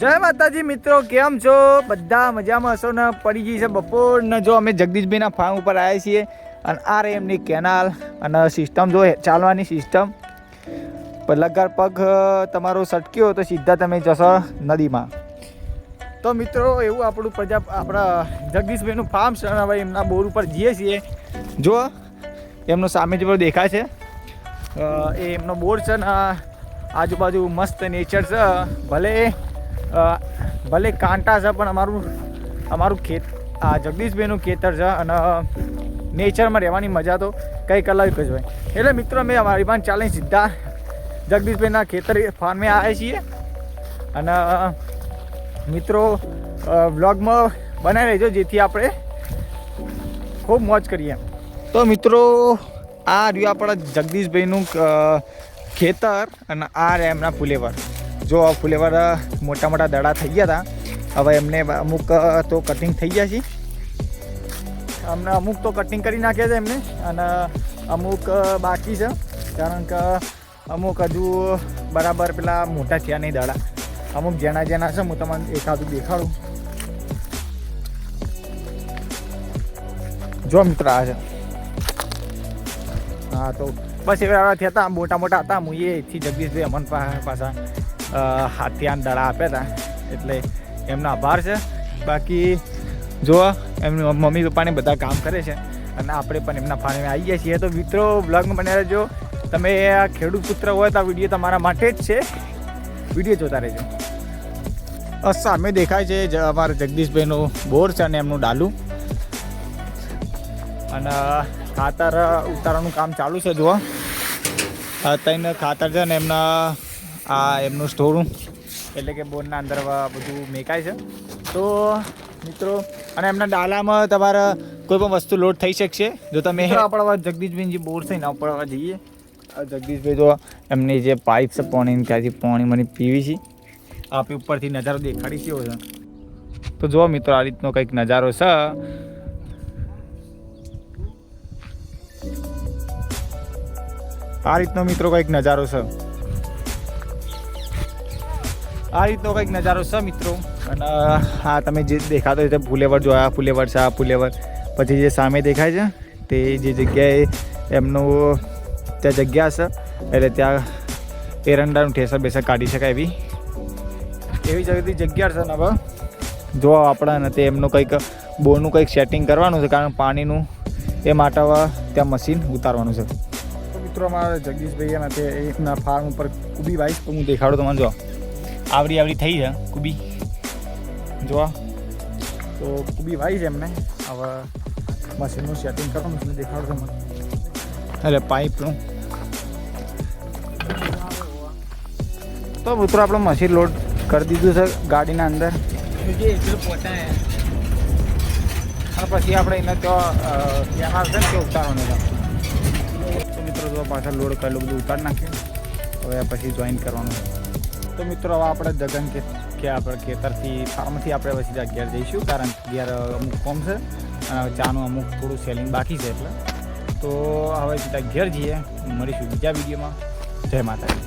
જય માતાજી મિત્રો, કેમ છો બધા? મજામાં હશો ને? પડી ગઈ છે બપોર ને જો અમે જગદીશભાઈના ફાર્મ ઉપર આવ્યા છીએ અને આ રે એમની કેનાલ અને સિસ્ટમ જો ચાલવાની સિસ્ટમ. લગાર પગ તમારો સટક્યો તો સીધા તમે જશો નદીમાં. તો મિત્રો એવું આપણા જગદીશભાઈનું ફાર્મ છે અને હવે એમના બોર ઉપર જઈએ છીએ. જો એમનો સામે જે દેખાય છે એ એમનો બોર છે ને આજુબાજુ મસ્ત નેચર છે. ભલે કાંટા છે પણ અમારું ખેત આ જગદીશભાઈનું ખેતર છે અને નેચરમાં રહેવાની મજા તો કંઈક અલગ જ હોય. એટલે મિત્રો અમે અમારી પાસે ચાલીને સીધા જગદીશભાઈના ખેતર ફાર્મે આવ્યા છીએ અને મિત્રો વ્લોગમાં બનાવી રહેજો જેથી આપણે ખૂબ મોજ કરીએ. તો મિત્રો આ રહ્યું આપણા જગદીશભાઈનું ખેતર અને આ રહ્યા એમના ફુલેવર. જો ફુલેવર મોટા મોટા દડા થઈ ગયા હતા. હવે એમને અમુક તો કટિંગ થઈ ગયા છે. અમને અમુક તો કટિંગ કરી નાખ્યા છે એમને અને અમુક બાકી છે કારણ કે અમુક હજુ બરાબર પેલા મોટા થયા નહીં દડા. અમુક જેના છે હું તમને એકાદું દેખાડું. જો મિત્ર આ છે. હા તો બસ એવા થયા હતા, મોટા મોટા હતા. હું એથી જગદીશભાઈ અમન પાછા હાથિયાન દડા આપ્યા હતા એટલે એમનો આભાર છે. બાકી જો એમની મમ્મી પપ્પાને બધા કામ કરે છે અને આપણે પણ એમના ફાર્મે આવી ગયા છીએ. તો મિત્રો બ્લોગમાં બન્યા રહેજો. તમે આ ખેડૂત પુત્ર હોય તો આ વિડીયો તમારા માટે જ છે. વિડીયો જોતા રહેજો. સામે દેખાય છે અમારા જગદીશભાઈનું બોર છે અને એમનું ડાલું અને ખાતર ઉતારવાનું કામ ચાલુ છે. જુઓ ત્રણ ખાતર છે ને એમનું સ્ટોરરૂમ એટલે કે બોરના અંદર બધું મેકાય છે. તો મિત્રો અને એમના ડાલામાં તમારે કોઈ પણ વસ્તુ લોડ થઈ શકશે જો તમે આપણા જગદીશભાઈ જે બોર છે ને ઉપડવા જઈએ. જગદીશભાઈ તો એમની જે પાઇપ છે પાણી ત્યાંથી પાણી મને પીવી છે. આપણે ઉપરથી નજારો દેખાડી કેવો છે. તો જુઓ મિત્રો આ રીતનો કંઈક નજારો છે. આ રીતનો મિત્રો કંઈક નજારો છે. મિત્રો અને હા તમે જે દેખાતો હોય ફુલેવર જો આ ફુલેવર છે. આ ફુલેવર પછી જે સામે દેખાય છે તે જે જગ્યાએ એમનું ત્યાં જગ્યા છે એટલે ત્યાં એરંડાનું ઠેસર બેસર કાઢી શકાય એવી જગ્યા છે. ને હવે જો આપણા તે એમનું કંઈક બોરનું કંઈક સેટિંગ કરવાનું છે કારણ પાણીનું એ માટે ત્યાં મશીન ઉતારવાનું છે. તો મિત્રો અમારા જગદીશભાઈ અને તે એમના ફાર્મ ઉપર કુબી વાઈસ તો હું દેખાડું તમને. જો આવડી થઈ છે કુબી. જોવા તો કુબી વાઈ છે એમને. હવે મશીનનું સેટિંગ કરવાનું છે દેખાડો તમને. એટલે પાઇપનું તો મિત્રો આપણે મશીન લોડ કરી દીધું છે ગાડીના અંદર અને પછી આપણે એને ત્યાં કેનાલ છે ને તે ઉતારવાનું છે. તો મિત્રો જો પાછળ લોડ કરેલું બધું ઉતારી નાખ્યું. હવે પછી જોઈન કરવાનું છે. તો મિત્રો હવે આપણે જગન કે આપણે ખેતરથી ફાર્મથી આપણે પછી ઘેર જઈશું કારણ કે ઘેર અમુક ફોર્મ છે અને ચાનું અમુક થોડું સેલિંગ બાકી છે એટલે. તો હવે સીધા ઘેર જઈએ. મળીશું બીજા વિડીયોમાં. જય માતાજી.